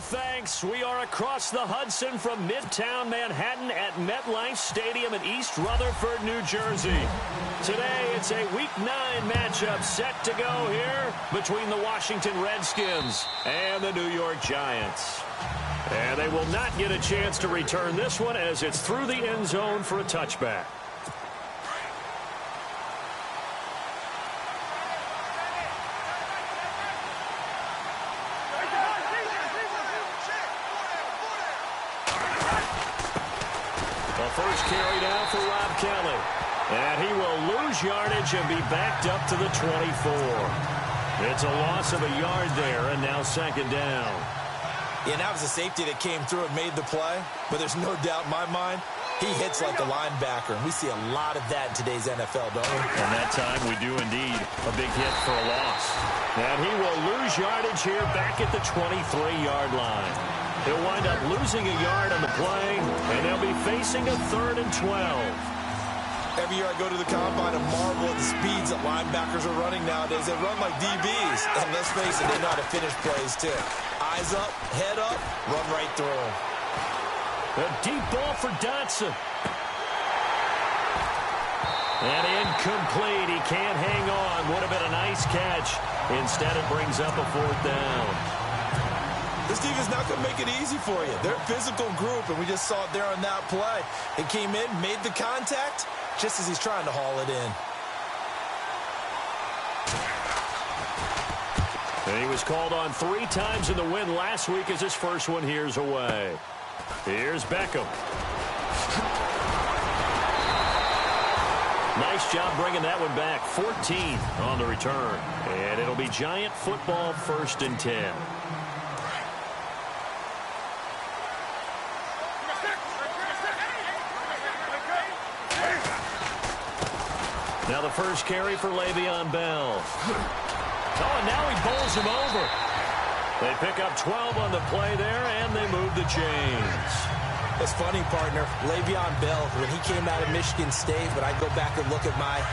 thanks. We are across the Hudson from Midtown Manhattan at MetLife Stadium in East Rutherford, New Jersey. Today, it's a Week 9 matchup set to go here between the Washington Redskins and the New York Giants. And they will not get a chance to return this one as it's through the end zone for a touchback. First carry down for Rob Kelly. And he will lose yardage and be backed up to the 24. It's a loss of a yard there, and now second down. Yeah, that was a safety that came through and made the play. But there's no doubt in my mind, he hits like a linebacker. And we see a lot of that in today's NFL, don't we? And that time we do indeed. A big hit for a loss. And he will lose yardage here back at the 23-yard line. He'll wind up losing a yard on the play, and they'll be facing a 3rd and 12. Every year I go to the combine and marvel at the speeds that linebackers are running nowadays. They run like DBs. And let's face it, they know how to finish plays too. Eyes up, head up, run right through them. A deep ball for Dotson. And incomplete. He can't hang on. Would have been a nice catch. Instead, it brings up a 4th down. This defense not going to make it easy for you. They're a physical group, and we just saw it there on that play. He came in, made the contact, just as he's trying to haul it in. And he was called on 3 times in the win last week as his first one here's away. Here's Beckham. Nice job bringing that one back. 14 on the return. And it'll be Giant football 1st and 10. Now the first carry for Le'Veon Bell. Oh, and now he bowls him over. They pick up 12 on the play there, and they move the chains. It's funny, partner. Le'Veon Bell, when he came out of Michigan State, when I go back and look at my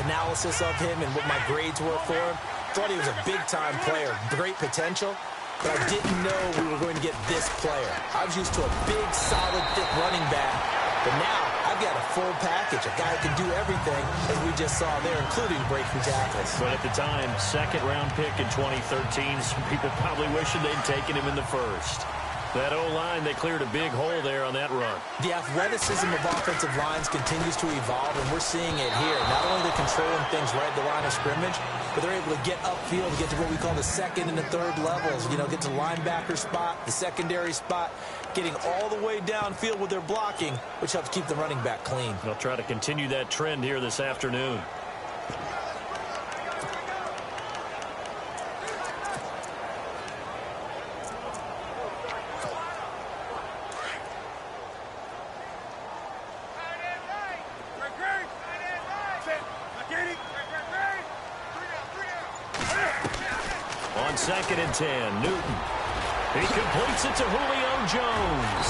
analysis of him and what my grades were for him, thought he was a big-time player, great potential, but I didn't know we were going to get this player. I was used to a big, solid, thick running back, but now I've got a full package, a guy who can do everything, as we just saw there, including breaking tackles. But at the time, 2nd-round pick in 2013, some people probably wishing they'd taken him in the 1st. That O-line, they cleared a big hole there on that run. The athleticism of offensive lines continues to evolve, and we're seeing it here. Not only they're controlling things right at the line of scrimmage, but they're able to get upfield, get to what we call the 2nd and the 3rd levels. You know, get to the linebacker spot, the secondary spot, getting all the way downfield with their blocking, which helps keep the running back clean. They'll try to continue that trend here this afternoon. On 2nd and 10, Newton. He completes it to Julio Jones.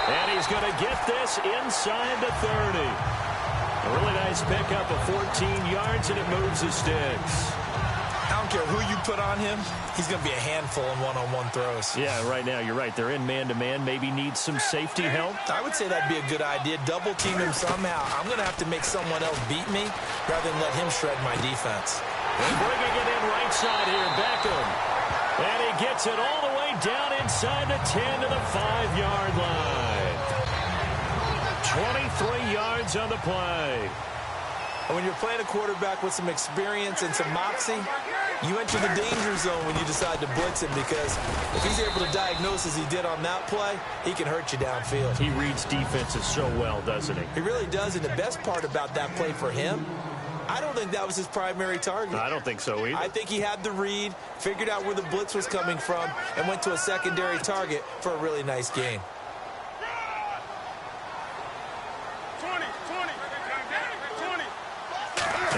And he's going to get this inside the 30. A really nice pickup of 14 yards, and it moves the sticks. I don't care who you put on him, he's going to be a handful in one-on-one throws. Yeah, right now, you're right. They're in man-to-man. Maybe need some safety help. I would say that'd be a good idea. Double team him somehow. I'm going to have to make someone else beat me rather than let him shred my defense. And bringing it in right side here, Beckham. And he gets it all the way down inside the 10 to the 5-yard line. 23 yards on the play. And when you're playing a quarterback with some experience and some moxie, you enter the danger zone when you decide to blitz him, because if he's able to diagnose as he did on that play, he can hurt you downfield. He reads defenses so well, doesn't he? He really does, and the best part about that play for him, I don't think that was his primary target. I don't think so either. I think he had the read, figured out where the blitz was coming from, and went to a secondary target for a really nice gain. 20.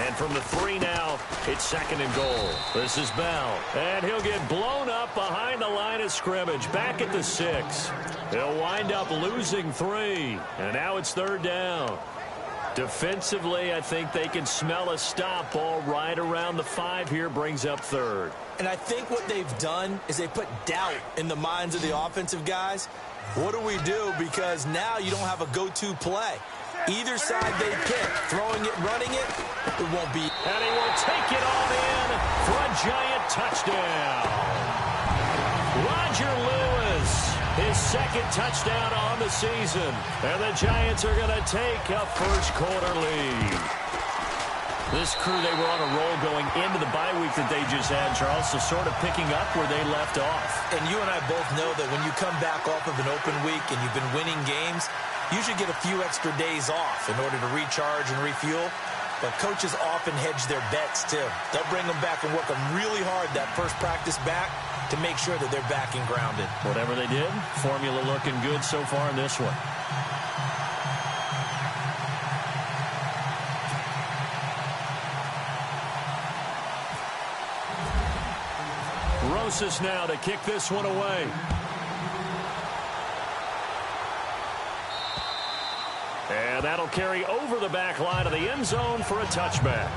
And from the 3 now, it's 2nd and goal. This is Bell. And he'll get blown up behind the line of scrimmage. Back at the 6. He'll wind up losing 3. And now it's 3rd down. Defensively, I think they can smell a stop. Ball right around the 5 here, brings up third. And I think what they've done is they put doubt in the minds of the offensive guys. What do we do? Because now you don't have a go-to play. Either side they pick, throwing it, running it, it won't be. And he will take it all in for a giant touchdown. Roger Lewis, his second touchdown on the season. And the Giants are going to take a first-quarter lead. This crew, they were on a roll going into the bye week that they just had, Charles, so sort of picking up where they left off. And you and I both know that when you come back off of an open week and you've been winning games, you should get a few extra days off in order to recharge and refuel. But coaches often hedge their bets, too. They'll bring them back and work them really hard that first practice back to make sure that they're back and grounded. Whatever they did, formula looking good so far in this one. Rosas now to kick this one away. And that'll carry over the back line of the end zone for a touchback.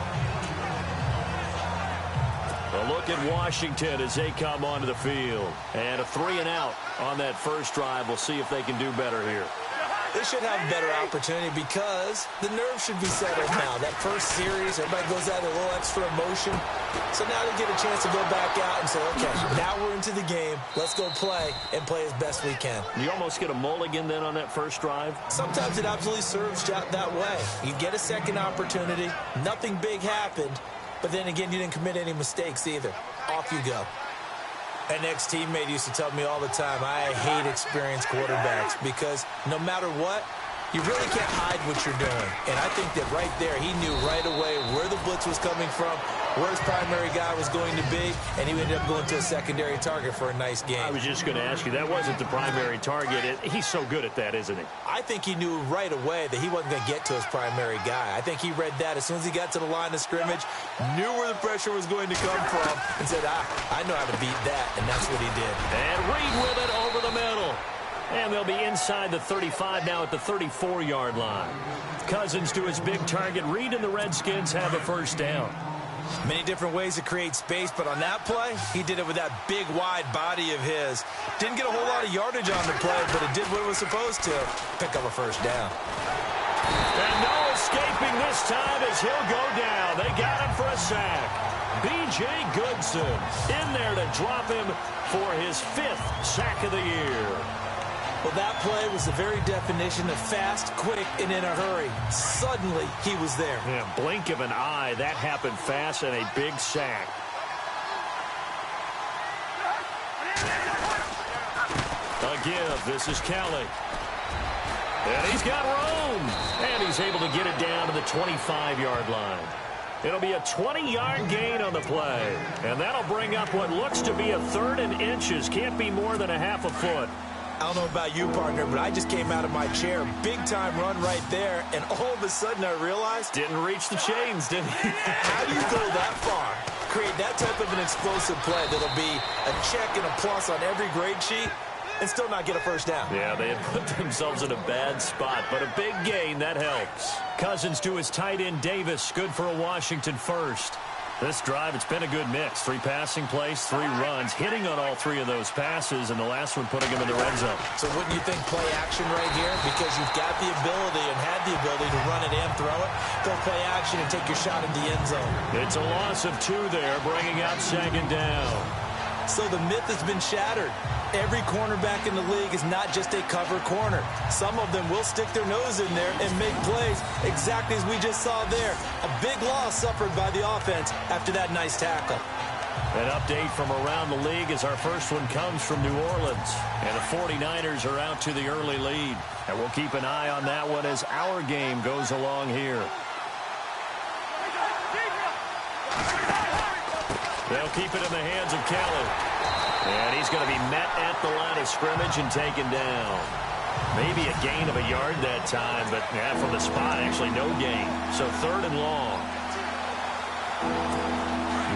A look at Washington as they come onto the field. And a 3-and-out on that first drive. We'll see if they can do better here. They should have a better opportunity because the nerves should be settled now. That first series, everybody goes out with a little extra emotion. So now they get a chance to go back out and say, okay, now we're into the game. Let's go play and play as best we can. You almost get a mulligan then on that first drive? Sometimes it absolutely serves that way. You get a second opportunity. Nothing big happened. But then again, you didn't commit any mistakes either. Off you go. An ex-teammate used to tell me all the time, I hate experienced quarterbacks because no matter what, you really can't hide what you're doing. And I think that right there, he knew right away where the blitz was coming from, where his primary guy was going to be, and he ended up going to a secondary target for a nice game. I was just going to ask you, that wasn't the primary target. He's so good at that, isn't he? I think he knew right away that he wasn't going to get to his primary guy. I think he read that as soon as he got to the line of scrimmage, knew where the pressure was going to come from, and said, I know how to beat that, and that's what he did. And Reed with it over the middle. And they'll be inside the 35 now at the 34-yard line. Cousins to his big target. Reed and the Redskins have a first down. Many different ways to create space, but on that play, he did it with that big, wide body of his. Didn't get a whole lot of yardage on the play, but it did what it was supposed to. Pick up a first down. And no escaping this time as he'll go down. They got him for a sack. B.J. Goodson in there to drop him for his 5th sack of the year. Well, that play was the very definition of fast, quick, and in a hurry. Suddenly, he was there. Yeah, blink of an eye. That happened fast and a big sack. A give. This is Kelly. And he's got room. And he's able to get it down to the 25-yard line. It'll be a 20-yard gain on the play. And that'll bring up what looks to be a 3rd and inches. Can't be more than a half a foot. I don't know about you, partner, but I just came out of my chair. Big-time run right there, and all of a sudden I realized... Didn't reach the chains, did he? How do you go that far? Create that type of an explosive play that'll be a check and a plus on every grade sheet and still not get a first down. Yeah, they had put themselves in a bad spot, but a big gain, that helps. Cousins to his tight end, Davis, good for a Washington first. This drive, it's been a good mix. 3 passing plays, 3 runs, hitting on all 3 of those passes, and the last one putting him in the red zone. So wouldn't you think play action right here? Because you've got the ability and had the ability to run it and throw it. Go play action and take your shot at the end zone. It's a loss of 2 there, bringing out 2nd down. So the myth has been shattered. Every cornerback in the league is not just a cover corner. Some of them will stick their nose in there and make plays exactly as we just saw there. A big loss suffered by the offense after that nice tackle. An update from around the league as our first one comes from New Orleans. And the 49ers are out to the early lead. And we'll keep an eye on that one as our game goes along here. They'll keep it in the hands of Kelly. And he's going to be met at the line of scrimmage and taken down. Maybe a gain of a yard that time, but yeah, from the spot, actually no gain. So 3rd and long.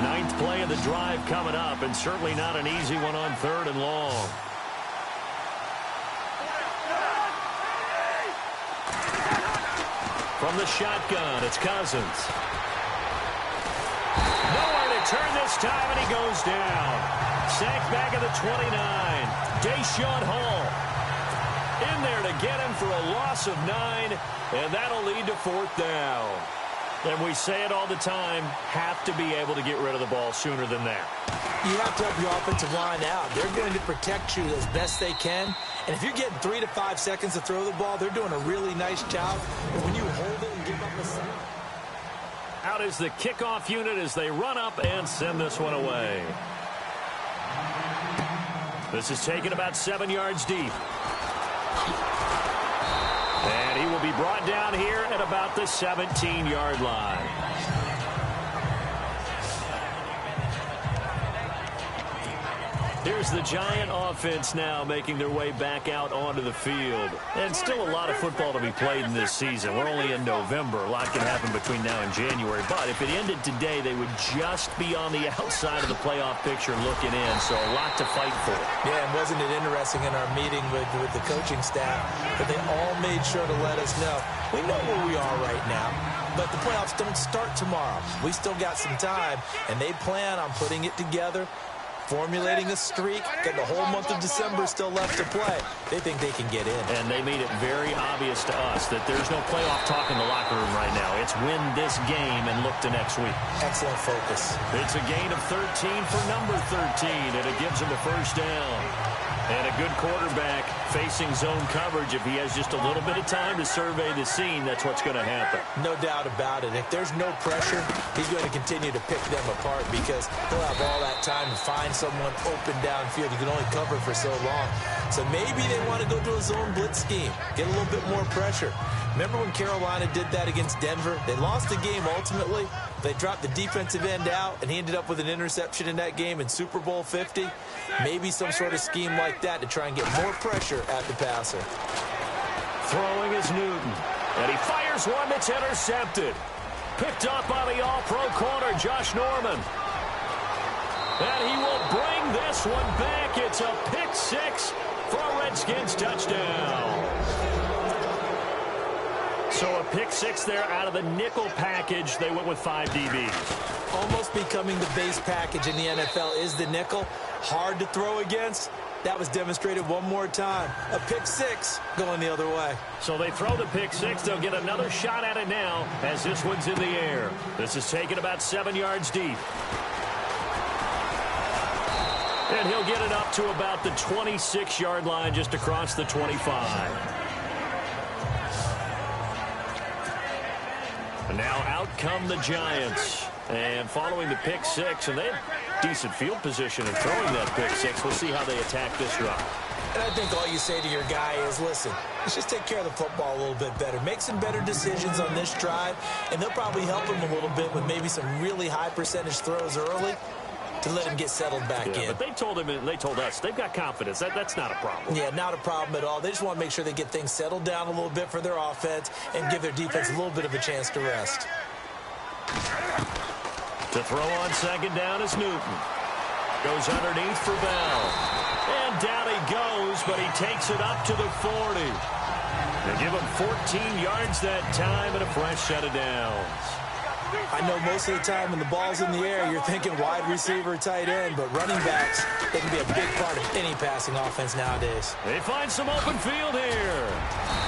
9th play of the drive coming up, and certainly not an easy one on 3rd and long. From the shotgun, it's Cousins. Nowhere to turn this time, and he goes down. Sacked back at the 29. Deshaun Hall in there to get him for a loss of 9, and that'll lead to 4th down. And we say it all the time, have to be able to get rid of the ball sooner than that. You have to help your offensive line out. They're going to protect you as best they can. And if you're getting 3 to 5 seconds to throw the ball, they're doing a really nice job. But when you hold it and give up a sack. Out is the kickoff unit as they run up and send this one away. This is taken about 7 yards deep. And he will be brought down here at about the 17-yard line. Here's the Giant offense now making their way back out onto the field. And still a lot of football to be played in this season. We're only in November. A lot can happen between now and January. But if it ended today, they would just be on the outside of the playoff picture looking in. So a lot to fight for. Yeah, and wasn't it interesting in our meeting with the coaching staff that they all made sure to let us know, we know where we are right now, but the playoffs don't start tomorrow. We still got some time, and they plan on putting it together, formulating a streak, got the whole month of December still left to play. They think they can get in. And they made it very obvious to us that there's no playoff talk in the locker room right now. It's win this game and look to next week. Excellent focus. It's a gain of 13 for number 13, and it gives him a 1st down. And a good quarterback facing zone coverage. If he has just a little bit of time to survey the scene, that's what's going to happen. No doubt about it. If there's no pressure, he's going to continue to pick them apart because he'll have all that time to find someone open downfield. You can only cover for so long. So maybe they want to go to a zone blitz scheme, get a little bit more pressure. Remember when Carolina did that against Denver? They lost the game ultimately. They dropped the defensive end out, and he ended up with an interception in that game in Super Bowl 50. Maybe some sort of scheme like that to try and get more pressure at the passer. Throwing is Newton, and he fires one that's intercepted. Picked up by the all-pro corner, Josh Norman. And he will bring this one back. It's a pick 6 for a Redskins touchdown. So a pick 6 there out of the nickel package. They went with 5 DBs. Almost becoming the base package in the NFL is the nickel. Hard to throw against. That was demonstrated one more time. A pick 6 going the other way. So they throw the pick 6. They'll get another shot at it now as this one's in the air. This is taken about 7 yards deep. And he'll get it up to about the 26-yard line just across the 25. And now out come the Giants. And following the pick 6, and they have decent field position in throwing that pick 6. We'll see how they attack this drive. And I think all you say to your guy is, listen, let's just take care of the football a little bit better. Make some better decisions on this drive, and they'll probably help him a little bit with maybe some really high percentage throws early to let him get settled back in. But they told him, and they told us, they've got confidence. That's not a problem. Yeah, not a problem at all. They just want to make sure they get things settled down a little bit for their offense and give their defense a little bit of a chance to rest. To throw on 2nd down is Newton. Goes underneath for Bell. And down he goes, but he takes it up to the 40. They give him 14 yards that time and a fresh set of downs. I know most of the time when the ball's in the air, you're thinking wide receiver, tight end, but running backs, they can be a big part of any passing offense nowadays. They find some open field here.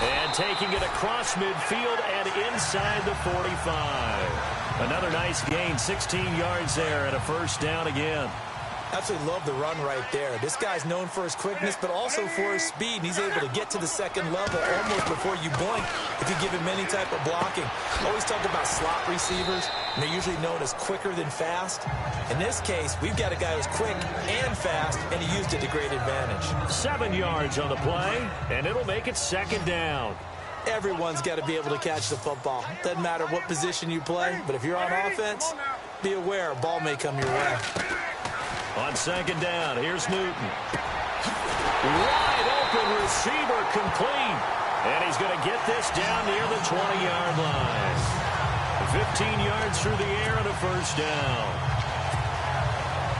And taking it across midfield and inside the 45. Another nice gain, 16 yards there and a 1st down again. Absolutely love the run right there. This guy's known for his quickness, but also for his speed. And he's able to get to the 2nd level almost before you blink if you give him any type of blocking. Always talk about slot receivers, and they're usually known as quicker than fast. In this case, we've got a guy who's quick and fast, and he used it to great advantage. 7 yards on the play, and it'll make it 2nd down. Everyone's got to be able to catch the football. Doesn't matter what position you play, but if you're on offense, be aware a ball may come your way. On 2nd down, here's Newton. Wide open receiver complete. And he's going to get this down near the 20-yard line. 15 yards through the air and a 1st down.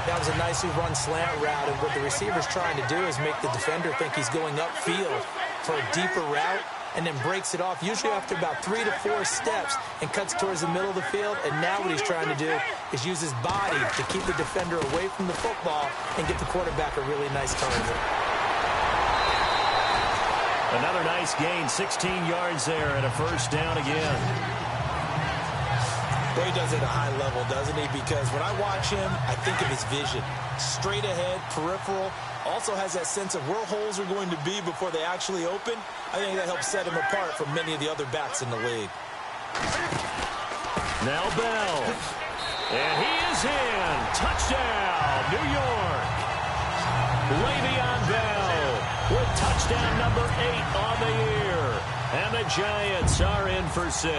That was a nicely run slant route, and what the receiver's trying to do is make the defender think he's going upfield for a deeper route. and then breaks it off, usually after about 3 to 4 steps, and cuts towards the middle of the field. And now what he's trying to do is use his body to keep the defender away from the football and get the quarterback a really nice target. Another nice gain, 16 yards there, and a first down again. Boy, he does it at a high level, doesn't he? Because when I watch him, I think of his vision. Straight ahead, peripheral, also has that sense of where holes are going to be before they actually open. I think that helps set him apart from many of the other backs in the league. Now Bell. And he is in. Touchdown, New York. Le'Veon Bell with touchdown number 8 on the year. And the Giants are in for 6.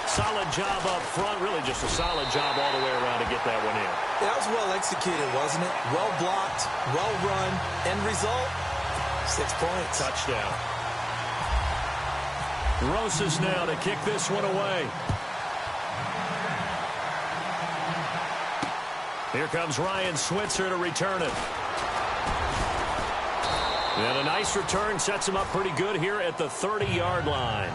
Solid job up front. Really just a solid job all the way around to get that one in. Yeah, that was well executed, wasn't it? Well blocked, well run. End result, 6 points. Touchdown. Rosas now to kick this one away. Here comes Ryan Switzer to return it. And a nice return sets him up pretty good here at the 30-yard line.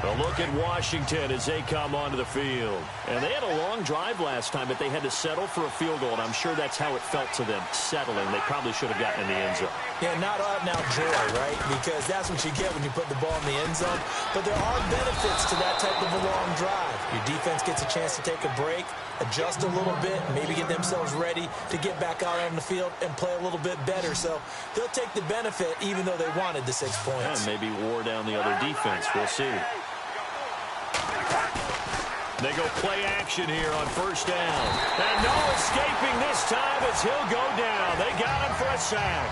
A look at Washington as they come onto the field. And they had a long drive last time, but they had to settle for a field goal, and I'm sure that's how it felt to them, settling. They probably should have gotten in the end zone. Yeah, not out now joy, right? Because that's what you get when you put the ball in the end zone. But there are benefits to that type of a long drive. Your defense gets a chance to take a break, adjust a little bit, maybe get themselves ready to get back out on the field and play a little bit better. So they'll take the benefit even though they wanted the 6 points. And maybe wore down the other defense. We'll see. They go play action here on first down. And no escaping this time as he'll go down. They got him for a sack.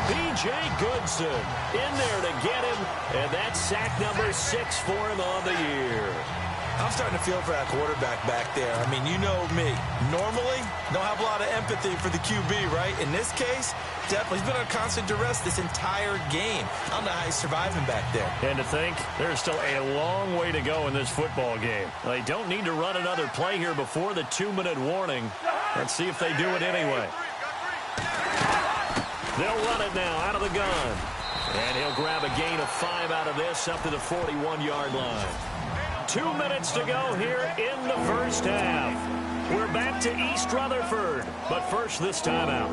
B.J. Goodson in there to get him. And that's sack number 6 for him on the year. I'm starting to feel for that quarterback back there. I mean, you know me. Normally, don't have a lot of empathy for the QB, right? In this case, definitely. He's been under constant duress this entire game. I don't know how he's surviving back there. And to think, there's still a long way to go in this football game. They don't need to run another play here before the 2-minute warning. Let's see if they do it anyway. They'll run it now out of the gun. And he'll grab a gain of 5 out of this up to the 41-yard line. 2 minutes to go here in the first half. We're back to East Rutherford, but first this timeout.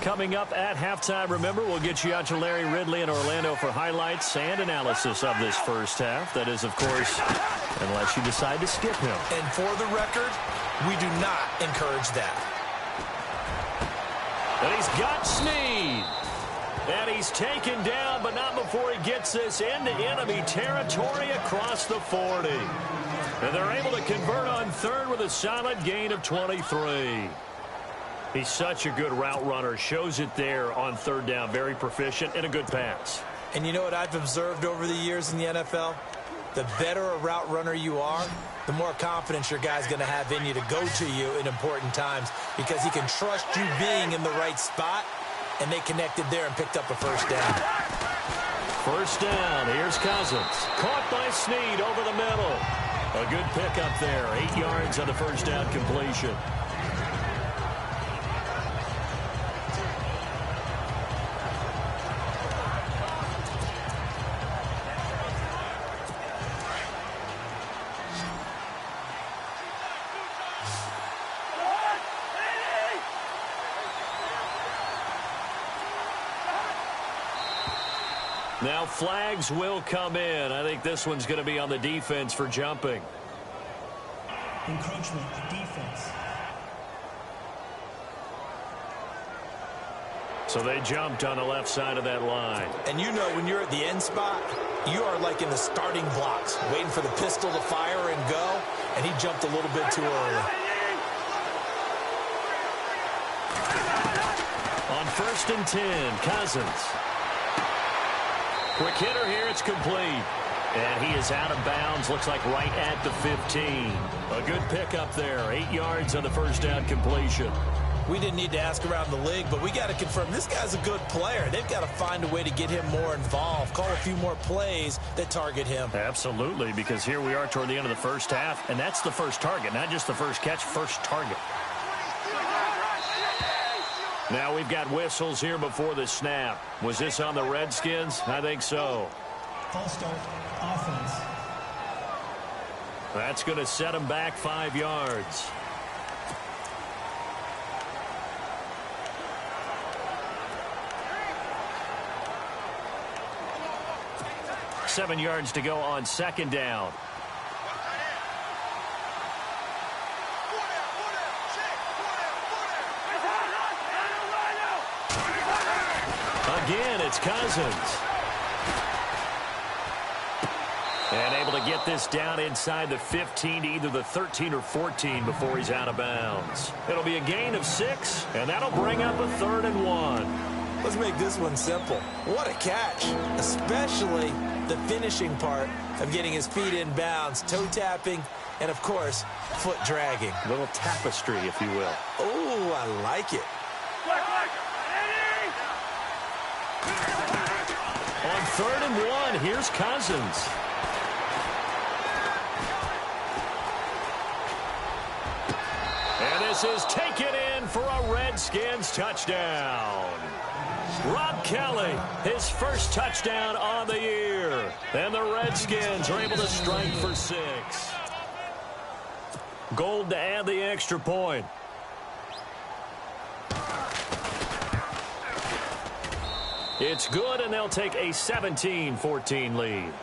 Coming up at halftime, remember, we'll get you out to Larry Ridley in Orlando for highlights and analysis of this first half. That is, of course, unless you decide to skip him. And for the record, we do not encourage that. And he's got Snead. And he's taken down, but not before he gets this into enemy territory across the 40. And they're able to convert on third with a solid gain of 23. He's such a good route runner. Shows it there on third down. Very proficient and a good pass. And you know what I've observed over the years in the NFL? The better a route runner you are, the more confidence your guy's going to have in you to go to you in important times because he can trust you being in the right spot, and they connected there and picked up a first down. First down. Here's Cousins. Caught by Snead over the middle. A good pickup there. 8 yards on the first down completion. Now flags will come in. I think this one's going to be on the defense for jumping. Encroachment, defense. So they jumped on the left side of that line. And you know when you're at the end spot, you are like in the starting blocks, waiting for the pistol to fire and go, and he jumped a little bit too early. On 1st and 10, Cousins. Quick hitter here, it's complete. And he is out of bounds, looks like right at the 15. A good pickup there, 8 yards on the first down completion. We didn't need to ask around the league, but we got to confirm this guy's a good player. They've got to find a way to get him more involved, call a few more plays that target him. Absolutely, because here we are toward the end of the first half, and that's the first target, not just the first catch, first target. Now we've got whistles here before the snap. Was this on the Redskins? I think so. False start, offense. That's going to set him back 5 yards. Seven yards to go on second down. Again, it's Cousins. And able to get this down inside the 15 to either the 13 or 14 before he's out of bounds. It'll be a gain of 6, and that'll bring up a 3rd and 1. Let's make this one simple. What a catch, especially the finishing part of getting his feet in bounds, toe tapping, and of course, foot dragging. A little tapestry, if you will. Oh, I like it. On 3rd and 1, here's Cousins. And this is taken in for a Redskins touchdown. Rob Kelly, his first touchdown on the year. And the Redskins are able to strike for 6. Gold to add the extra point. It's good, and they'll take a 17-14 lead.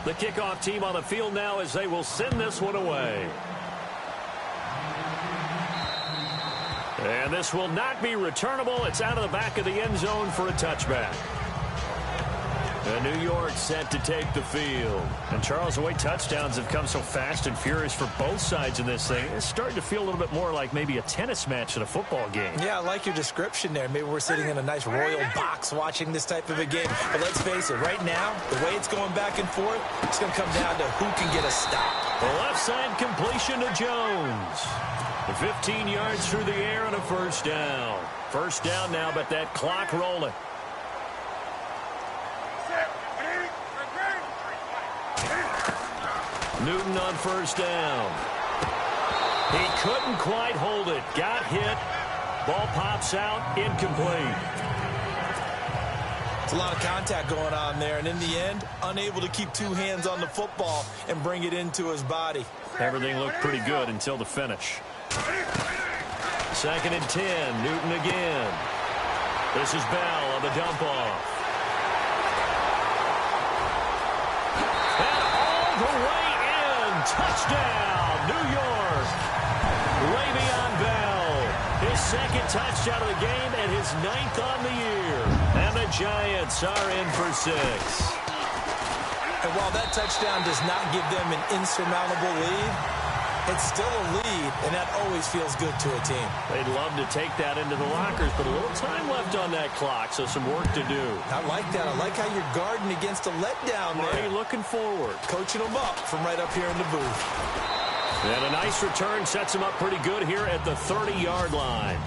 The kickoff team on the field now as they will send this one away. And this will not be returnable. It's out of the back of the end zone for a touchback. And New York set to take the field. And Charles, the way touchdowns have come so fast and furious for both sides in this thing, it's starting to feel a little bit more like maybe a tennis match at a football game. Yeah, I like your description there. Maybe we're sitting in a nice royal box watching this type of a game. But let's face it, right now, the way it's going back and forth, it's going to come down to who can get a stop. The left side completion to Jones. 15 yards through the air and a first down. First down now, but that clock rolling. Newton on first down. He couldn't quite hold it. Got hit. Ball pops out. Incomplete. It's a lot of contact going on there, and in the end, unable to keep two hands on the football and bring it into his body. Everything looked pretty good until the finish. 2nd and 10. Newton again. This is Bell on the dump off. And all the way in. Touchdown, New York. Le'Veon Bell. His 2nd touchdown of the game and his 9th on the year. And the Giants are in for 6. And while that touchdown does not give them an insurmountable lead, it's still a lead, and that always feels good to a team. They'd love to take that into the lockers, but a little time left on that clock, so some work to do. I like that. I like how you're guarding against a letdown there. Marty looking forward. Coaching them up from right up here in the booth. And a nice return sets him up pretty good here at the 30-yard line.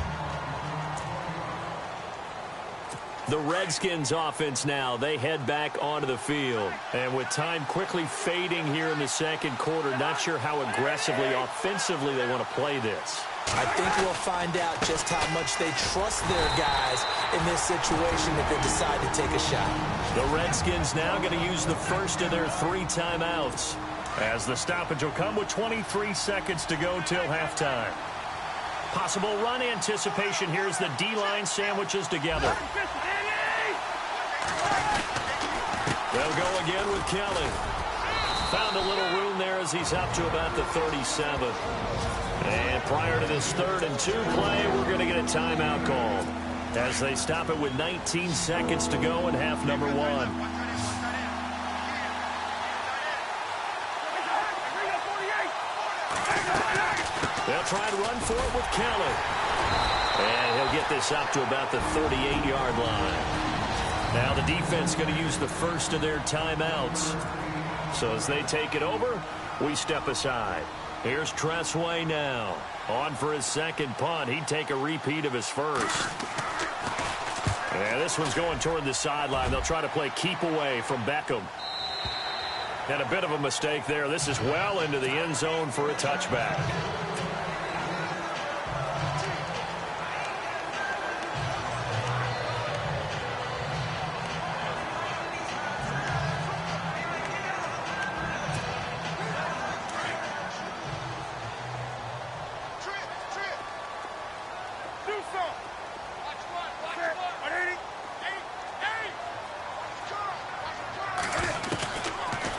The Redskins offense now, they head back onto the field. And with time quickly fading here in the second quarter, not sure how aggressively, offensively they want to play this. I think we'll find out just how much they trust their guys in this situation if they decide to take a shot. The Redskins now going to use the first of their 3 timeouts, as the stoppage will come with 23 seconds to go till halftime. Possible run anticipation here as the D-line sandwiches together. They'll go again with Kelly. Found a little room there as he's up to about the 37. And prior to this 3rd and 2 play, we're going to get a timeout called as they stop it with 19 seconds to go in half number 1. They'll try to run for it with Kelly. And he'll get this up to about the 38-yard line. Now the defense going to use the first of their timeouts. So as they take it over, we step aside. Here's Tressway now. On for his second punt. He'd take a repeat of his first. And this one's going toward the sideline. They'll try to play keep away from Beckham. And a bit of a mistake there. This is well into the end zone for a touchback.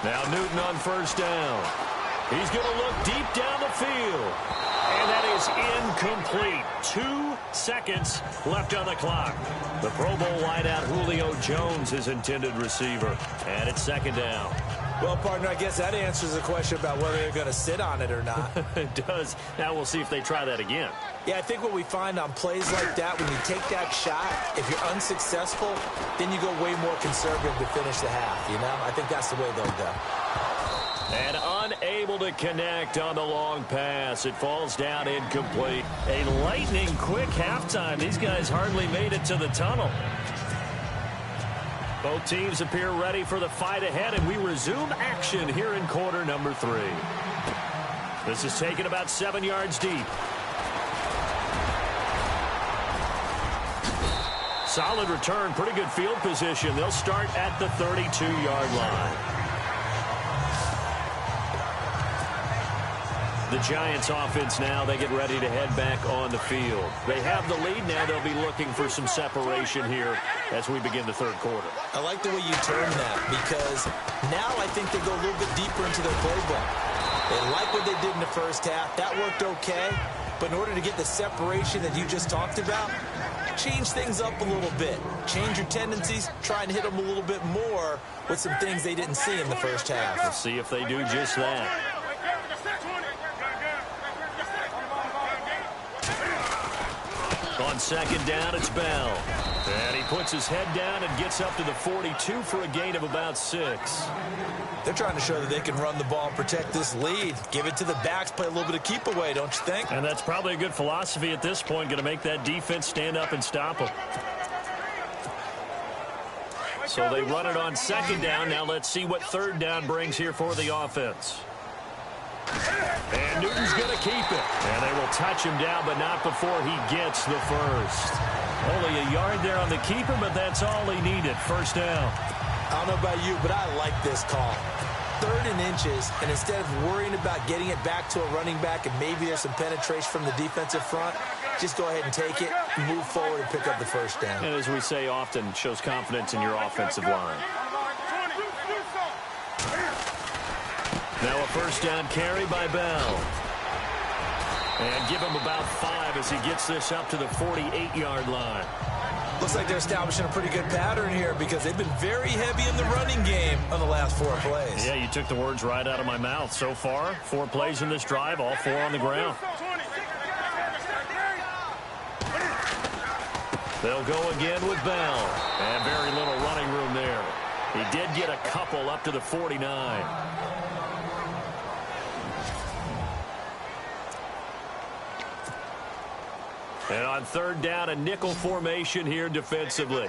Now Newton on first down. He's going to look deep down the field. And that is incomplete. 2 seconds left on the clock. The Pro Bowl wideout Julio Jones, his intended receiver. And it's second down. Well, partner, I guess that answers the question about whether they're going to sit on it or not. It does. Now we'll see if they try that again. Yeah, I think what we find on plays like that, when you take that shot, if you're unsuccessful, then you go way more conservative to finish the half, you know? I think that's the way they'll go. And unable to connect on the long pass. It falls down incomplete. A lightning quick halftime. These guys hardly made it to the tunnel. Both teams appear ready for the fight ahead, and we resume action here in quarter number 3. This is taken about 7 yards deep. Solid return, pretty good field position. They'll start at the 32-yard line. The Giants offense now, they get ready to head back on the field. They have the lead now. They'll be looking for some separation here as we begin the third quarter. I like the way you term that, because now I think they go a little bit deeper into their playbook. They like what they did in the first half. That worked okay. But in order to get the separation that you just talked about, change things up a little bit. Change your tendencies. Try and hit them a little bit more with some things they didn't see in the first half. Let's see if they do just that. On second down, it's Bell. And he puts his head down and gets up to the 42 for a gain of about 6. They're trying to show that they can run the ball and protect this lead. Give it to the backs, play a little bit of keep away, don't you think? And that's probably a good philosophy at this point, going to make that defense stand up and stop them. So they run it on second down. Now let's see what third down brings here for the offense. And Newton's going to keep it. And they will touch him down, but not before he gets the first. Only a yard there on the keeper, but that's all he needed. First down. I don't know about you, but I like this call. 3rd and inches, and instead of worrying about getting it back to a running back and maybe there's some penetration from the defensive front, just go ahead and take it, move forward, and pick up the first down. And as we say often, shows confidence in your offensive line. Now a first down carry by Bell. And give him about 5 as he gets this up to the 48-yard line. Looks like they're establishing a pretty good pattern here because they've been very heavy in the running game on the last 4 plays. Yeah, you took the words right out of my mouth. So far, 4 plays in this drive, all 4 on the ground. They'll go again with Bell. And very little running room there. He did get a couple up to the 49. And on third down, a nickel formation here defensively.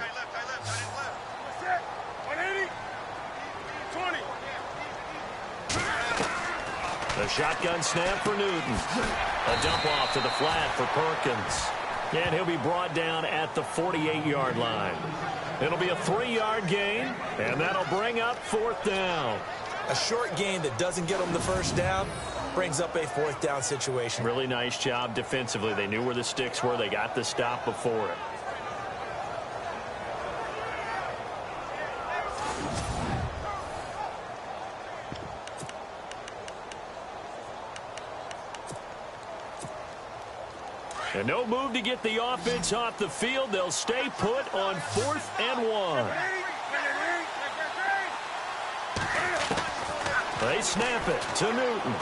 The shotgun snap for Newton. A dump off to the flat for Perkins. And he'll be brought down at the 48-yard line. It'll be a 3-yard gain, and that'll bring up 4th down. A short gain that doesn't get them the first down brings up a 4th down situation. Really nice job defensively. They knew where the sticks were. They got the stop before it. And no move to get the offense off the field. They'll stay put on 4th and 1. They snap it to Newton.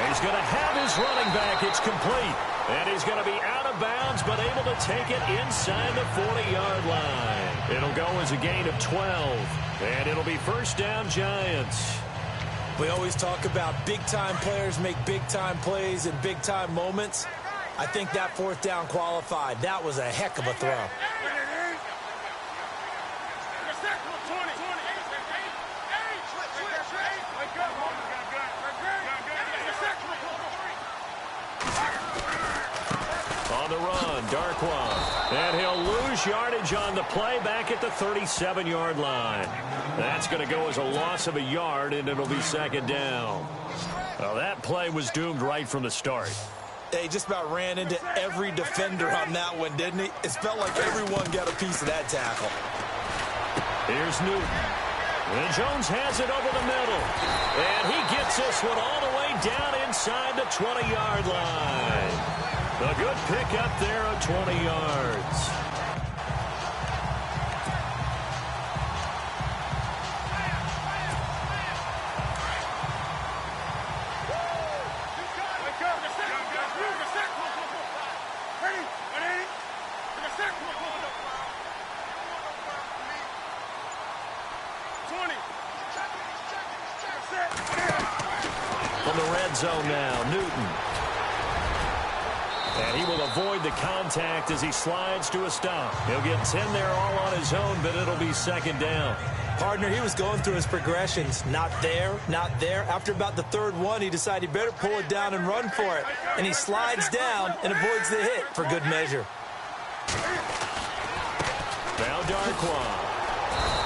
He's going to have his running back. It's complete. And he's going to be out of bounds, but able to take it inside the 40-yard line. It'll go as a gain of 12. And it'll be first down Giants. We always talk about big-time players make big-time plays in big-time moments. I think that fourth down qualified. That was a heck of a throw. On the run, Darkwan. And he'll lose yardage on the play back at the 37-yard line. That's going to go as a loss of a yard, and it'll be second down. Well, that play was doomed right from the start. He just about ran into every defender on that one, didn't he? It felt like everyone got a piece of that tackle. Here's Newton. And Jones has it over the middle. And he gets this one all the way down inside the 20-yard line. A good pick up there of 20 yards. From the red zone now, Newton. And he will avoid the contact as he slides to a stop. He'll get 10 there all on his own, but it'll be second down. Partner, he was going through his progressions. Not there, not there. After about the third one, he decided he better pull it down and run for it. And he slides down and avoids the hit for good measure. Now Darkwan.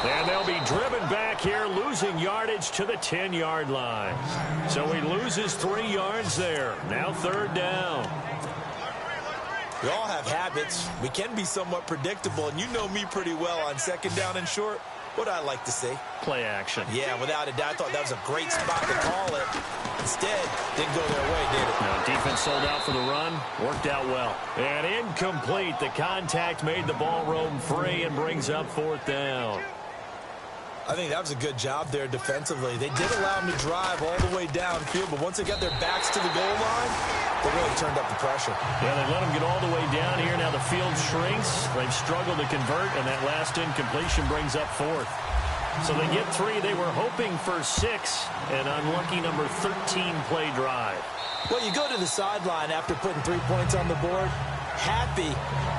And they'll be driven back here, losing yardage to the 10-yard line. So he loses 3 yards there. Now third down. We all have habits. We can be somewhat predictable, and you know me pretty well on second down and short. What I like to see? Play action. Yeah, without a doubt, I thought that was a great spot to call it. Instead, didn't go their way, did it? No, defense sold out for the run. Worked out well. And incomplete. The contact made the ball roam free and brings up fourth down. I think that was a good job there defensively. They did allow them to drive all the way downfield, but once they got their backs to the goal line, they really turned up the pressure. Yeah, they let them get all the way down here. Now the field shrinks. They've struggled to convert, and that last incompletion brings up fourth. So they get 3. They were hoping for 6, an unlucky number 13 play drive. Well, you go to the sideline after putting 3 points on the board, happy,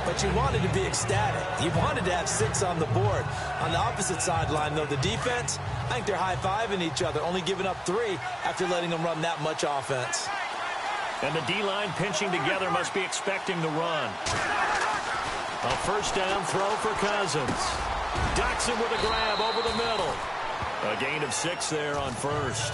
but you wanted to be ecstatic. You wanted to have 6 on the board. On the opposite sideline, though, the defense, I think they're high-fiving each other, only giving up 3 after letting them run that much offense. And the D-line pinching together must be expecting the run. A first down throw for Cousins. Ducks him with a grab over the middle. A gain of 6 there on first.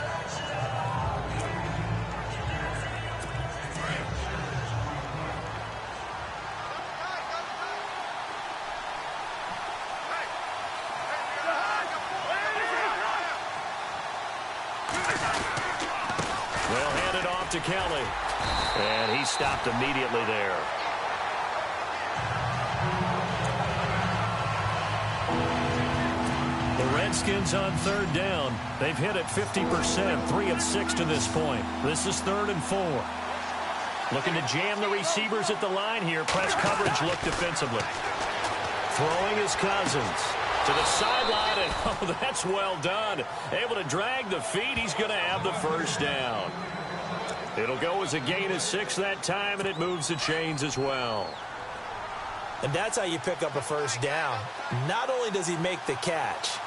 They'll hand it off to Kelly. And he stopped immediately there. The Redskins on third down. They've hit it 50%, 3 of 6 to this point. This is 3rd and 4. Looking to jam the receivers at the line here. Press coverage look defensively. Throwing is Cousins. To the sideline, and oh, that's well done. Able to drag the feet. He's going to have the first down. It'll go as a gain of 6 that time, and it moves the chains as well. And that's how you pick up a first down. Not only does he make the catch,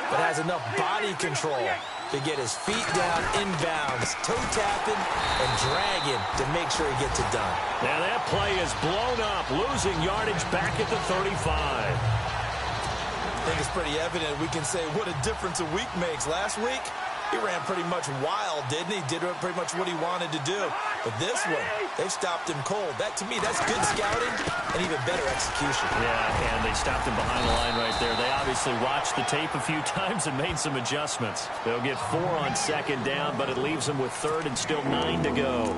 but has enough body control to get his feet down inbounds, toe tapping and dragging to make sure he gets it done. Now that play is blown up, losing yardage back at the 35. I think it's pretty evident. We can say what a difference a week makes. Last week, he ran pretty much wild, didn't he? Did pretty much what he wanted to do. But this one, they've stopped him cold. That, to me, that's good scouting and even better execution. Yeah, and they stopped him behind the line right there. They obviously watched the tape a few times and made some adjustments. They'll get 4 on second down, but it leaves them with 3rd and still 9 to go.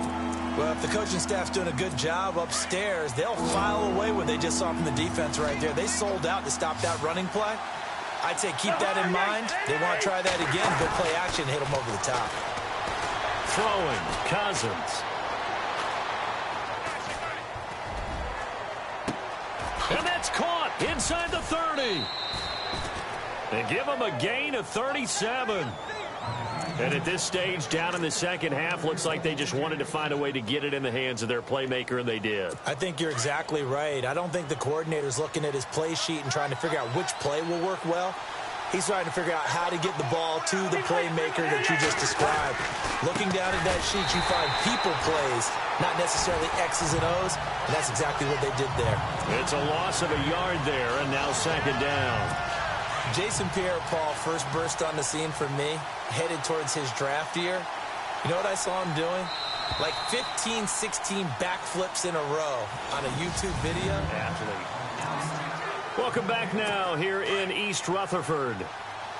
Well, if the coaching staff's doing a good job upstairs, they'll file away what they just saw from the defense right there. They sold out to stop that running play. I'd say keep that in mind. They want to try that again. Go play action, hit them over the top. Throwing, Cousins. And that's caught inside the 30. They give him a gain of 37. And at this stage, down in the second half, looks like they just wanted to find a way to get it in the hands of their playmaker, and they did. I think you're exactly right. I don't think the coordinator's looking at his play sheet and trying to figure out which play will work well. He's trying to figure out how to get the ball to the playmaker that you just described. Looking down at that sheet, you find people plays, not necessarily X's and O's, and that's exactly what they did there. It's a loss of a yard there, and now second down. Jason Pierre-Paul first burst on the scene for me, headed towards his draft year. You know what I saw him doing? Like 15, 16 backflips in a row on a YouTube video. Athlete. Welcome back now here in East Rutherford.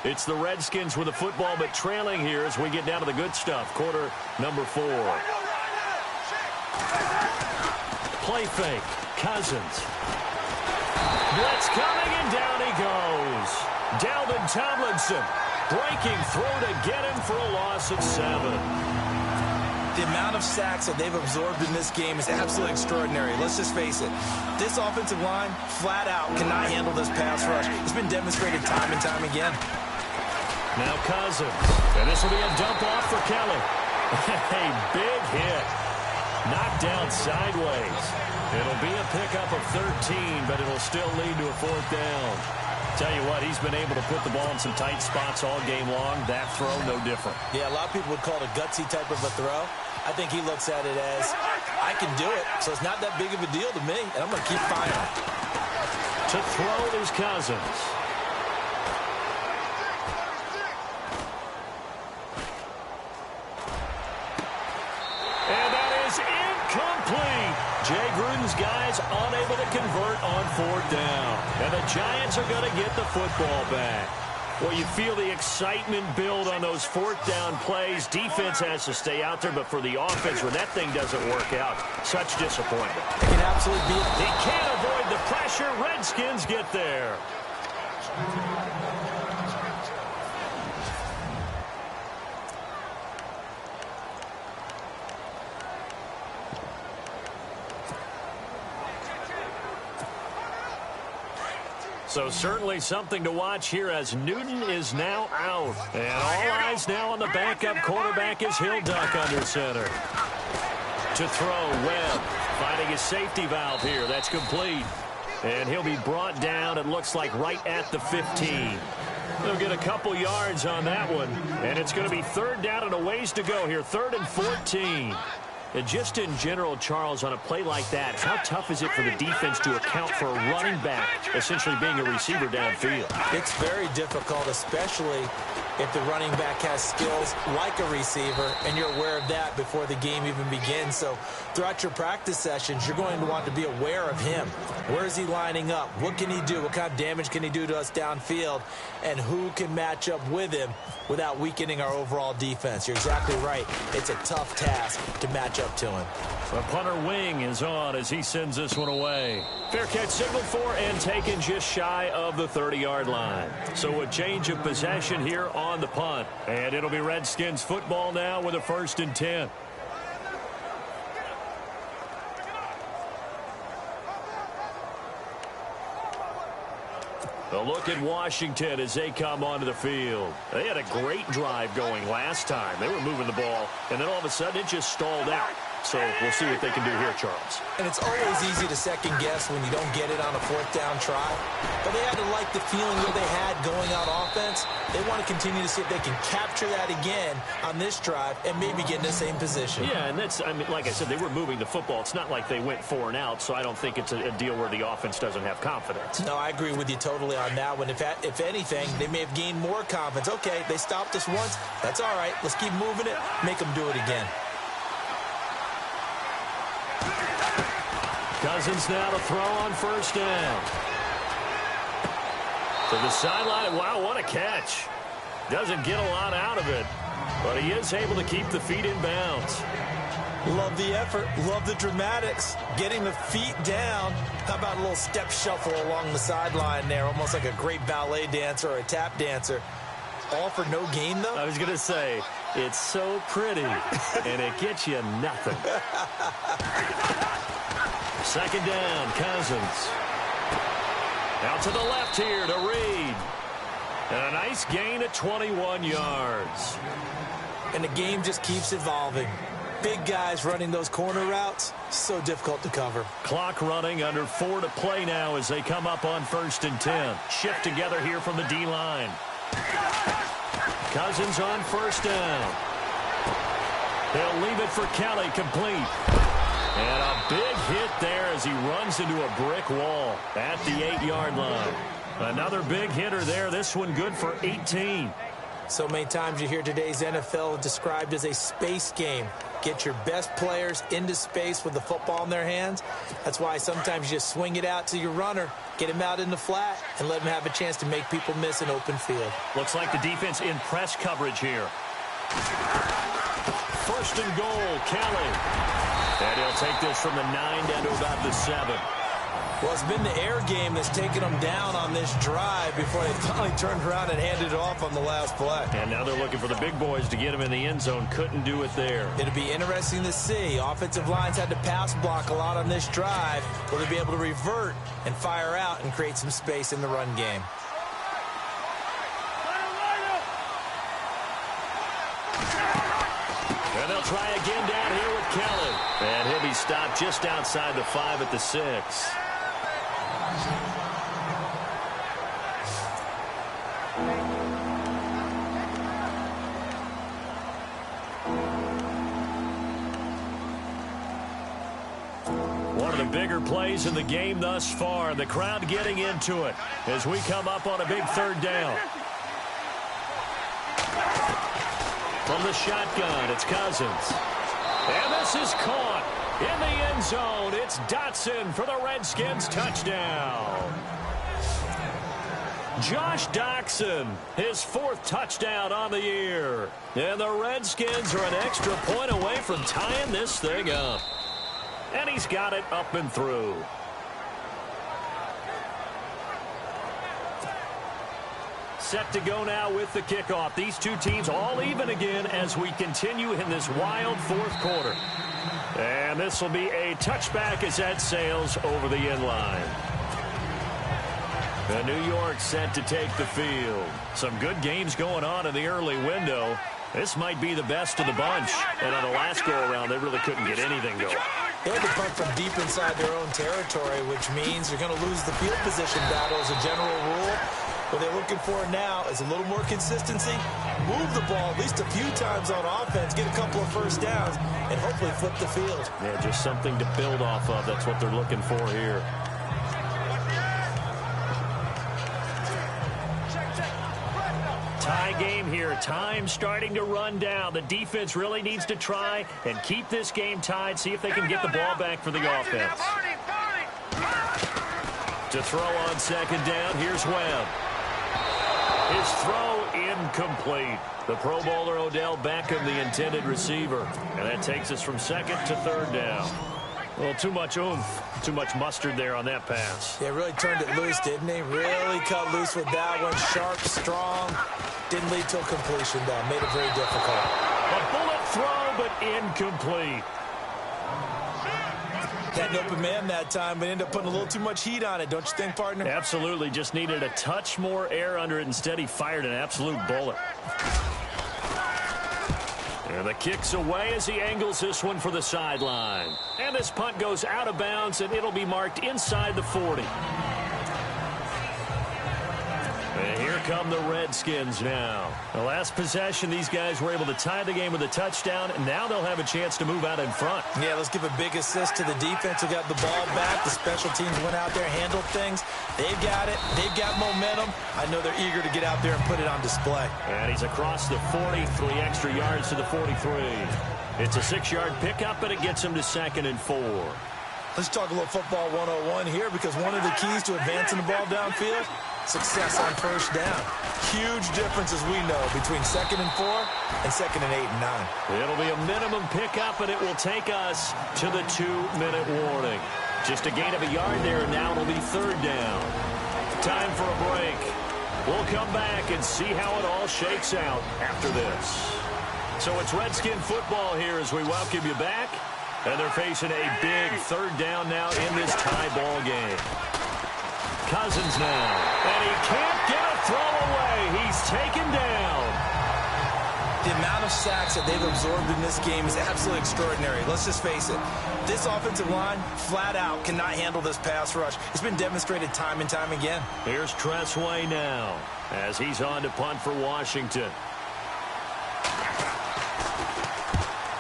It's the Redskins with the football, but trailing here as we get down to the good stuff. Quarter number 4. Play fake. Cousins. Blitz coming, and down he goes. Dalvin Tomlinson breaking through to get him for a loss of 7. The amount of sacks that they've absorbed in this game is absolutely extraordinary. Let's just face it. This offensive line, flat out, cannot handle this pass rush. It's been demonstrated time and time again. Now Cousins. And this will be a dump off for Kelly. A big hit. Knocked down sideways. It'll be a pickup of 13, but it'll still lead to a 4th down. Tell you what, he's been able to put the ball in some tight spots all game long. That throw, no different. Yeah, a lot of people would call it a gutsy type of a throw. I think he looks at it as, I can do it, so it's not that big of a deal to me, and I'm going to keep firing. To throw is Cousins. And that is incomplete. Jay Gruden's guys unable to convert on 4th down. And the Giants are going to get the football back. Well, you feel the excitement build on those 4th down plays. Defense has to stay out there, but for the offense, when that thing doesn't work out, such disappointment. It can absolutely be. He can't avoid the pressure. Redskins get there. So certainly something to watch here as Newton is now out. And all eyes now on the backup quarterback as he'll duck under center. To throw, Webb finding his safety valve here. That's complete. And he'll be brought down, it looks like, right at the 15. They'll get a couple yards on that one. And it's going to be 3rd down and a ways to go here. 3rd and 14. And just in general, Charles, on a play like that, how tough is it for the defense to account for a running back essentially being a receiver downfield? It's very difficult, especially if the running back has skills like a receiver, and you're aware of that before the game even begins. So throughout your practice sessions, you're going to want to be aware of him. Where is he lining up? What can he do? What kind of damage can he do to us downfield? And who can match up with him without weakening our overall defense? You're exactly right. It's a tough task to match up to him. The punter wing is on as he sends this one away. Fair catch signaled for and taken just shy of the 30-yard line. So a change of possession here on the punt. And it'll be Redskins football now with a 1st and 10. A look at Washington as they come onto the field. They had a great drive going last time. They were moving the ball, and then all of a sudden it just stalled out. So we'll see what they can do here, Charles. And it's always easy to second guess when you don't get it on a 4th down try. But they had to like the feeling that they had going out offense. They want to continue to see if they can capture that again on this drive and maybe get in the same position. Yeah, and that's, I mean, like I said, they were moving the football. It's not like they went 4 and out, so I don't think it's a deal where the offense doesn't have confidence. No, I agree with you totally on that one. If anything, they may have gained more confidence. Okay, they stopped us once. That's all right. Let's keep moving it. Make them do it again. Cousins now to throw on 1st down. To the sideline. Wow, what a catch. Doesn't get a lot out of it, but he is able to keep the feet in bounds. Love the effort. Love the dramatics. Getting the feet down. How about a little step shuffle along the sideline there, almost like a great ballet dancer or a tap dancer. All for no gain, though? I was going to say, it's so pretty, and it gets you nothing. 2nd down, Cousins. Out to the left here to Reed. And a nice gain at 21 yards. and the game just keeps evolving. Big guys running those corner routes, so difficult to cover. Clock running, under 4 to play now as they come up on 1st and 10. Shift together here from the D-line. Cousins on 1st down. They'll leave it for Kelly, complete. And a big hit there as he runs into a brick wall at the 8-yard line. Another big hitter there, this one good for 18. So many times you hear today's NFL described as a space game. Get your best players into space with the football in their hands. That's why sometimes you just swing it out to your runner, get him out in the flat, and let him have a chance to make people miss an open field. Looks like the defense in press coverage here. 1st and goal, Kelly. And he'll take this from the 9 down to about the 7. Well, it's been the air game that's taken them down on this drive before they finally turned around and handed it off on the last play. And now they're looking for the big boys to get him in the end zone. Couldn't do it there. It'll be interesting to see. Offensive lines had to pass block a lot on this drive. Will they be able to revert and fire out and create some space in the run game? And they'll try again down here with Kelly. And he'll be stopped just outside the 5 at the 6. One of the bigger plays in the game thus far. The crowd getting into it as we come up on a big 3rd down. From the shotgun, it's Cousins. And this is caught in the end zone. It's Dotson for the Redskins touchdown. Josh Doctson, his 4th touchdown on the year. And the Redskins are an extra point away from tying this thing up. And he's got it up and through. Set to go now with the kickoff. These two teams all even again as we continue in this wild 4th quarter. And this will be a touchback as that sails over the end line. The New York set to take the field. Some good games going on in the early window. This might be the best of the bunch. And on the last go-around, they really couldn't get anything going. They had to punt from deep inside their own territory, which means you're going to lose the field position battle as a general rule. What they're looking for now is a little more consistency, move the ball at least a few times on offense, get a couple of 1st downs, and hopefully flip the field. Yeah, just something to build off of. That's what they're looking for here. Tie game here. Time starting to run down. The defense really needs to try and keep this game tied, see if they can get the ball back for the offense. To throw on 2nd down, here's Webb. His throw incomplete. The Pro Bowler Odell Beckham, the intended receiver. And that takes us from 2nd to 3rd down. Well, too much oomph, too much mustard there on that pass. Yeah, really turned it loose, didn't he? Really cut loose with that one. Sharp, strong. Didn't lead to a completion, though. Made it very difficult. A bullet throw, but incomplete. Had an open man that time, but ended up putting a little too much heat on it, don't you think, partner? Absolutely. Just needed a touch more air under it. Instead, he fired an absolute bullet. And the kick's away as he angles this one for the sideline. And this punt goes out of bounds, and it'll be marked inside the 40. And here come the Redskins now. The last possession, these guys were able to tie the game with a touchdown, and now they'll have a chance to move out in front. Yeah, let's give a big assist to the defense who got the ball back. The special teams went out there, handled things. They've got it. They've got momentum. I know they're eager to get out there and put it on display. And he's across the 40, 3 extra yards to the 43. It's a 6-yard pickup, and it gets him to 2nd and 4. Let's talk a little football 101 here, because one of the keys to advancing the ball downfield, success on 1st down. Huge difference, as we know, between 2nd and 4 and 2nd and 8 and 9. It'll be a minimum pickup, and it will take us to the 2-minute warning. Just a gain of a yard there, and now it'll be 3rd down. Time for a break. We'll come back and see how it all shakes out after this. So it's Redskin football here as we welcome you back. And they're facing a big 3rd down now in this tie ball game. Cousins now. And he can't get a throw away. He's taken down. The amount of sacks that they've absorbed in this game is absolutely extraordinary. Let's just face it. This offensive line, flat out, cannot handle this pass rush. It's been demonstrated time and time again. Here's Tressway now as he's on to punt for Washington.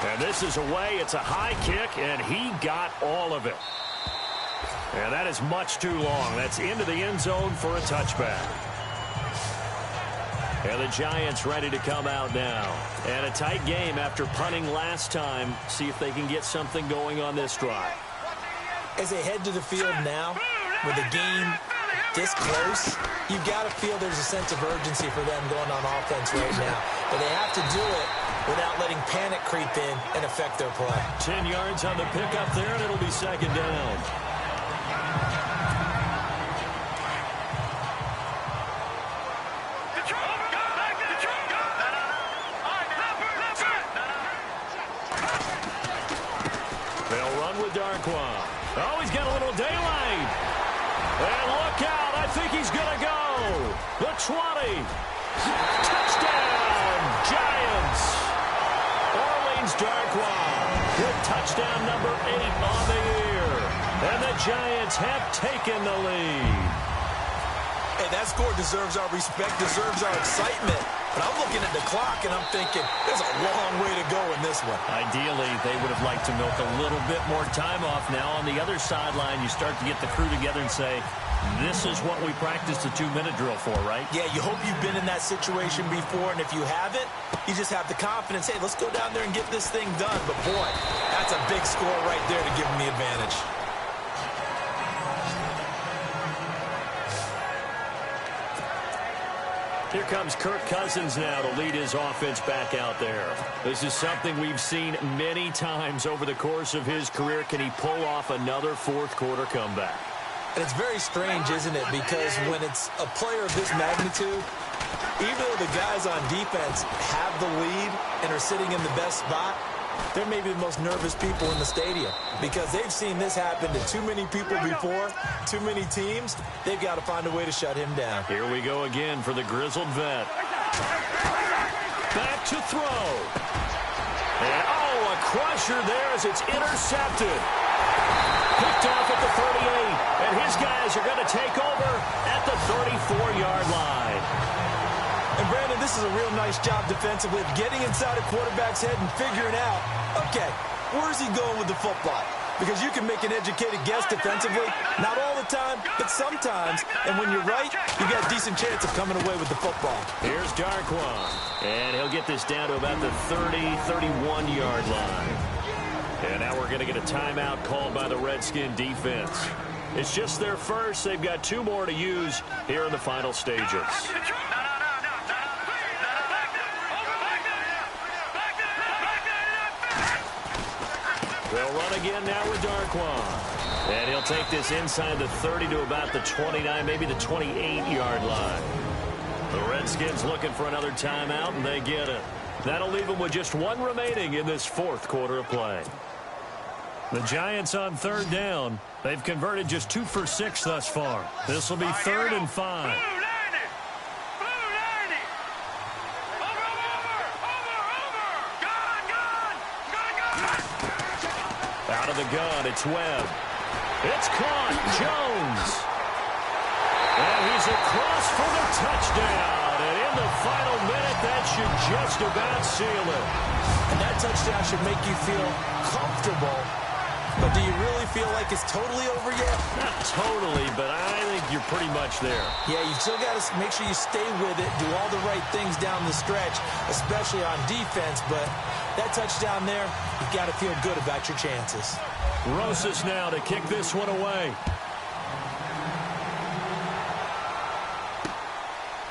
And this is away. It's a high kick, and he got all of it. And that is much too long. That's into the end zone for a touchback. And the Giants ready to come out now. And a tight game after punting last time. See if they can get something going on this drive. As they head to the field now, with the game this close, you've got to feel there's a sense of urgency for them going on offense right now. But they have to do it without letting panic creep in and affect their play. 10 yards on the pickup there, and it'll be second down. They'll run with Darquan. Oh, he's got a little daylight. And look out. I think he's going to go. The 20. Touchdown, Giants. Orleans Darquan. Good touchdown number 8 on the year. And the Giants have taken the lead. Hey, that score deserves our respect, deserves our excitement. But I'm looking at the clock, and I'm thinking there's a long way to go in this one. Ideally, they would have liked to milk a little bit more time off. Now, on the other sideline, you start to get the crew together and say, this is what we practiced the 2-minute drill for, right? Yeah, you hope you've been in that situation before, and if you haven't, you just have the confidence, hey, let's go down there and get this thing done. But, boy, that's a big score right there to give them the advantage. Here comes Kirk Cousins now to lead his offense back out there. This is something we've seen many times over the course of his career. Can he pull off another fourth-quarter comeback? And it's very strange, isn't it? Because when it's a player of this magnitude, even though the guys on defense have the lead and are sitting in the best spot, they're maybe the most nervous people in the stadium because they've seen this happen to too many people before, too many teams. They've got to find a way to shut him down. Here we go again for the grizzled vet. Back to throw. And, oh, a crusher there as it's intercepted. Picked off at the 38, and his guys are going to take over at the 34-yard line. And, Brandon, this is a real nice job defensively of getting inside a quarterback's head and figuring out, okay, where's he going with the football? Because you can make an educated guess defensively, not all the time, but sometimes. And when you're right, you got a decent chance of coming away with the football. Here's Darquan, and he'll get this down to about the 30, 31-yard line. And now we're going to get a timeout called by the Redskin defense. It's just their first. They've got 2 more to use here in the final stages. They'll run again now with Darquan. And he'll take this inside the 30 to about the 29, maybe the 28-yard line. The Redskins looking for another timeout, and they get it. That'll leave them with just 1 remaining in this fourth quarter of play. The Giants on third down. They've converted just 2 for 6 thus far. This will be 3rd and 5. Out of the gun, it's Webb. It's caught. Jones. And he's across for the touchdown. And in the final minute, that should just about seal it. And that touchdown should make you feel comfortable. But do you really feel like it's totally over yet? Not totally, but I think you're pretty much there. Yeah, you still got to make sure you stay with it, do all the right things down the stretch, especially on defense. But that touchdown there, you've got to feel good about your chances. Rosas now to kick this one away.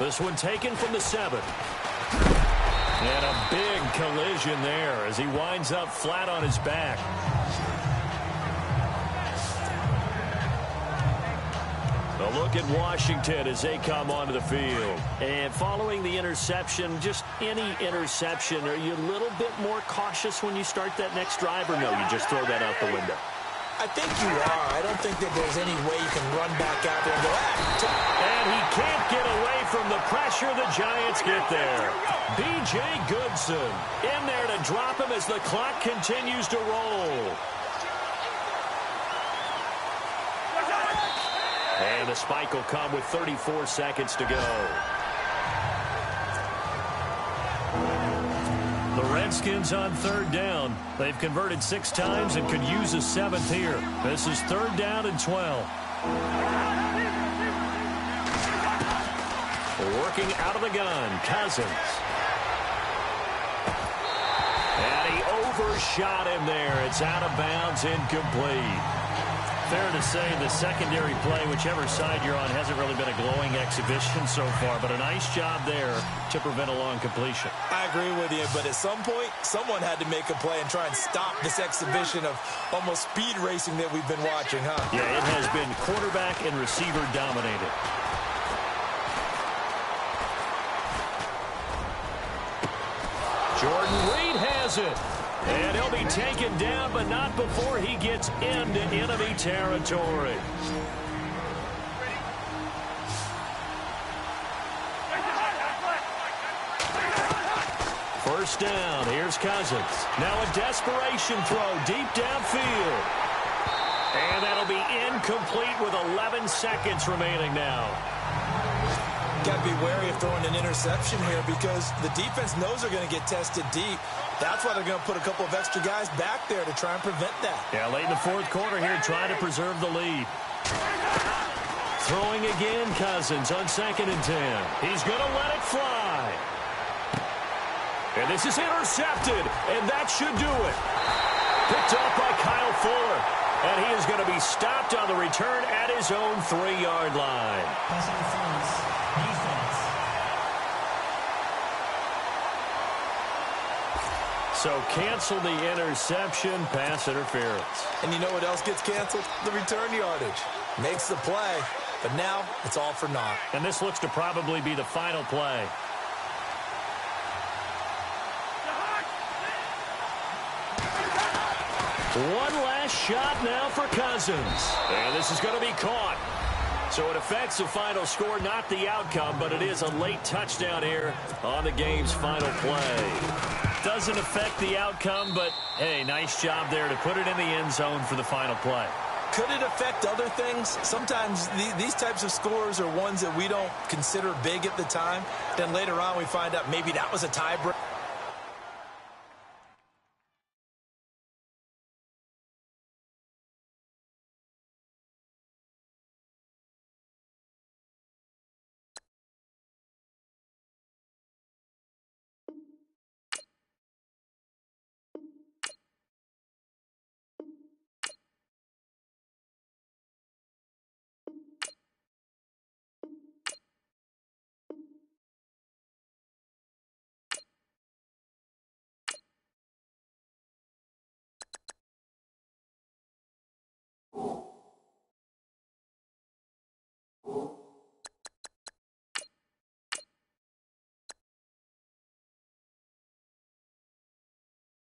This one taken from the 7. And a big collision there as he winds up flat on his back. A look at Washington as they come onto the field. And following the interception, just any interception, are you a little bit more cautious when you start that next drive, or no, you just throw that out the window? I think you are. I don't think that there's any way you can run back out there and go, And he can't get away from the pressure. The Giants get there. B.J. Goodson in there to drop him as the clock continues to roll. And the spike will come with 34 seconds to go. The Redskins on third down. They've converted 6 times and could use a 7th here. This is third down and 12. Working out of the gun, Cousins. And he overshot him there. It's out of bounds, incomplete. Fair to say the secondary play, whichever side you're on, hasn't really been a glowing exhibition so far, but a nice job there to prevent a long completion. I agree with you, but at some point, someone had to make a play and try and stop this exhibition of almost speed racing that we've been watching, huh? Yeah, it has been quarterback and receiver dominated. Jordan Reed has it. And he'll be taken down, but not before he gets into enemy territory. First down, here's Cousins. Now a desperation throw deep downfield. And that'll be incomplete with 11 seconds remaining now. Got to be wary of throwing an interception here because the defense knows they're going to get tested deep. That's why they're going to put a couple of extra guys back there to try and prevent that. Yeah, late in the fourth quarter here, trying to preserve the lead. Throwing again, Cousins on 2nd and 10. He's going to let it fly. And this is intercepted, and that should do it. Picked off by Kyle Fuller. And he is going to be stopped on the return at his own 3-yard line. Pass interference. Defense. So cancel the interception, pass interference. And you know what else gets canceled? The return yardage. Makes the play, but now it's all for naught. And this looks to probably be the final play. One last shot now for Cousins. And this is going to be caught. So it affects the final score, not the outcome, but it is a late touchdown here on the game's final play. Doesn't affect the outcome, but, hey, nice job there to put it in the end zone for the final play. Could it affect other things? Sometimes these types of scores are ones that we don't consider big at the time. Then later on we find out maybe that was a tiebreaker.